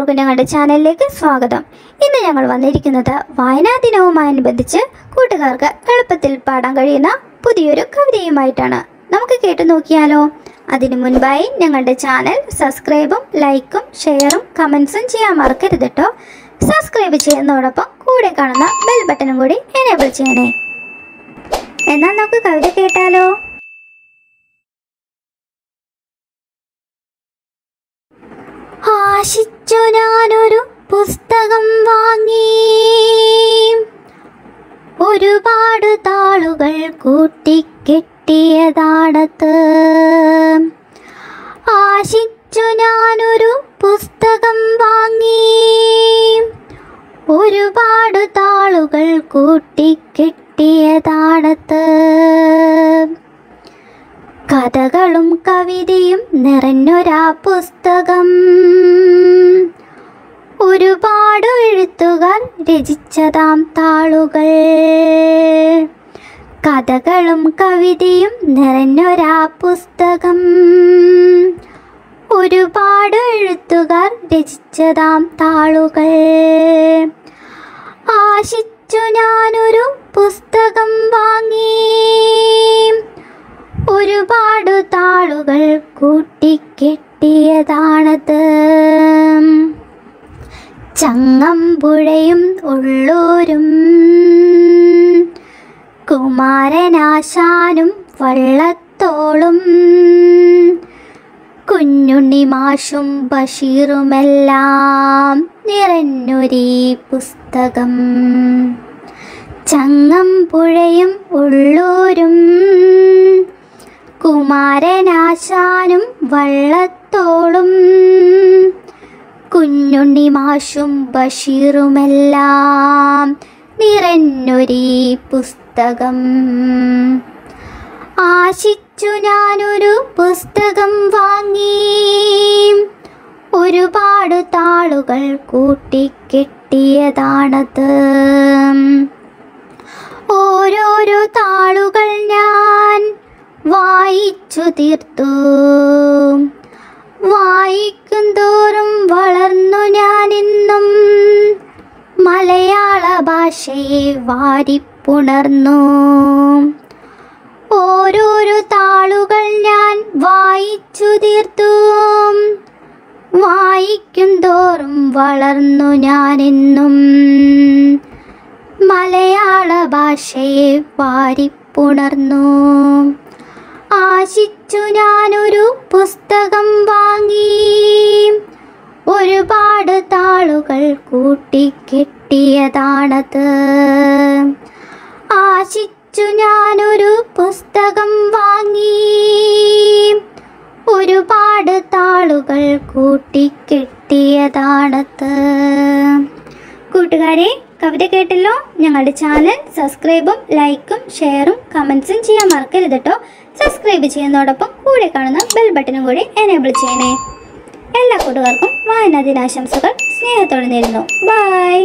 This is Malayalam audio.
എല്ലാവർക്കും ഞങ്ങളുടെ ചാനലിലേക്ക് സ്വാഗതം. ഇന്ന് ഞങ്ങൾ വന്നിരിക്കുന്നത് വായനാ ദിനവുമായനുബന്ധിച്ച് കൂട്ടുകാർക്ക് എളുപ്പത്തിൽ പാടാൻ കഴിയുന്ന പുതിയൊരു കവിതയുമായിട്ടാണ്. നമുക്ക് കേട്ടു നോക്കിയാലോ? അതിനു മുൻപായി ഞങ്ങളുടെ ചാനൽ സബ്സ്ക്രൈബും ലൈക്കും ഷെയറും കമൻസും ചെയ്യാൻ മറക്കരുത് കേട്ടോ. സബ്സ്ക്രൈബ് ചെയ്യുന്നതോടൊപ്പം കൂടെ കാണുന്ന ബെൽ ബട്ടണും കൂടി എനേബിൾ ചെയ്യണേ. എന്നാൽ നമുക്ക് കവിത കേട്ടാലോ? ആശിച്ചു ഞാനൊരു പുസ്തകം വാങ്ങി, ഒരുപാട് താളുകൾ കൂട്ടിക്കെട്ടിയതാണത്. ആശിച്ചു ഞാനൊരു പുസ്തകം വാങ്ങി, ഒരുപാട് താളുകൾ കൂട്ടിക്കെട്ടിയതാണത്. കഥകളും കവിതയും നിറഞ്ഞൊരാ പുസ്തകം, ഒരുപാട് എഴുത്തുകാർ രചിച്ചതാം താളുകൾ. കഥകളും കവിതയും നിറഞ്ഞൊരാ പുസ്തകം, ഒരുപാട് എഴുത്തുകാർ രചിച്ചതാം താളുകൾ. ആശിച്ചു ഞാനൊരു പുസ്തകം വാങ്ങി, ഒരുപാട് താളുകൾ കൂട്ടിക്കെട്ടിയതാണത്. ചങ്ങമ്പുഴയും ഉള്ളൂരും കുമാരനാശാനും വള്ളത്തോളും കുഞ്ഞുണ്ണി മാഷും ബഷീറുമെല്ലാം നിറഞ്ഞൊരീ പുസ്തകം. ചങ്ങമ്പുഴയും ഉള്ളൂരും കുമാരനാശാനും വള്ളത്തോളും കുഞ്ഞുണ്ണി മാഷും ബഷീറുമെല്ലാം നിറഞ്ഞൊരീ പുസ്തകം. ആശിച്ചു ഞാനൊരു പുസ്തകം വാങ്ങി, ഒരുപാട് താളുകൾ കൂട്ടിക്കെട്ടിയതാണത്. ഓരോരോ താളുകൾ ഞാൻ വായിച്ചു തീർത്തു, വായിക്കും തോറും വളർന്നു ഞാനിന്നും മലയാള ഭാഷയെ വാരിപ്പുണർന്നു. ഓരോരോ താളുകൾ ഞാൻ വായിച്ചു തീർത്തു, വായിക്കും തോറും വളർന്നു ഞാനെന്നും മലയാള ഭാഷയെ വാരിപ്പുണർന്നു. ആശിച്ചു ഞാനൊരു പുസ്തകം വാങ്ങി, ഒരുപാട് താളുകൾ കൂട്ടിക്കെട്ടിയതാണത്. ആശിച്ചു ഞാനൊരു പുസ്തകം വാങ്ങി, ഒരുപാട് താളുകൾ കൂട്ടിക്കെട്ടിയതാണത്. കൂട്ടുകാരെ, കവിത കേട്ടല്ലോ? ഞങ്ങളുടെ ചാനൽ സബ്സ്ക്രൈബും ലൈക്കും ഷെയറും കമൻസും ചെയ്യാൻ മറക്കരുത് കേട്ടോ. സബ്സ്ക്രൈബ് ചെയ്യുന്നതോടൊപ്പം കൂടെ കാണുന്ന ബെൽ ബട്ടണും കൂടി എനേബിൾ ചെയ്യണേ. എല്ലാ കൂട്ടുകാർക്കും വായനാ ദിനാശംസകൾ സ്നേഹത്തോടെ നേരുന്നു. ബൈ.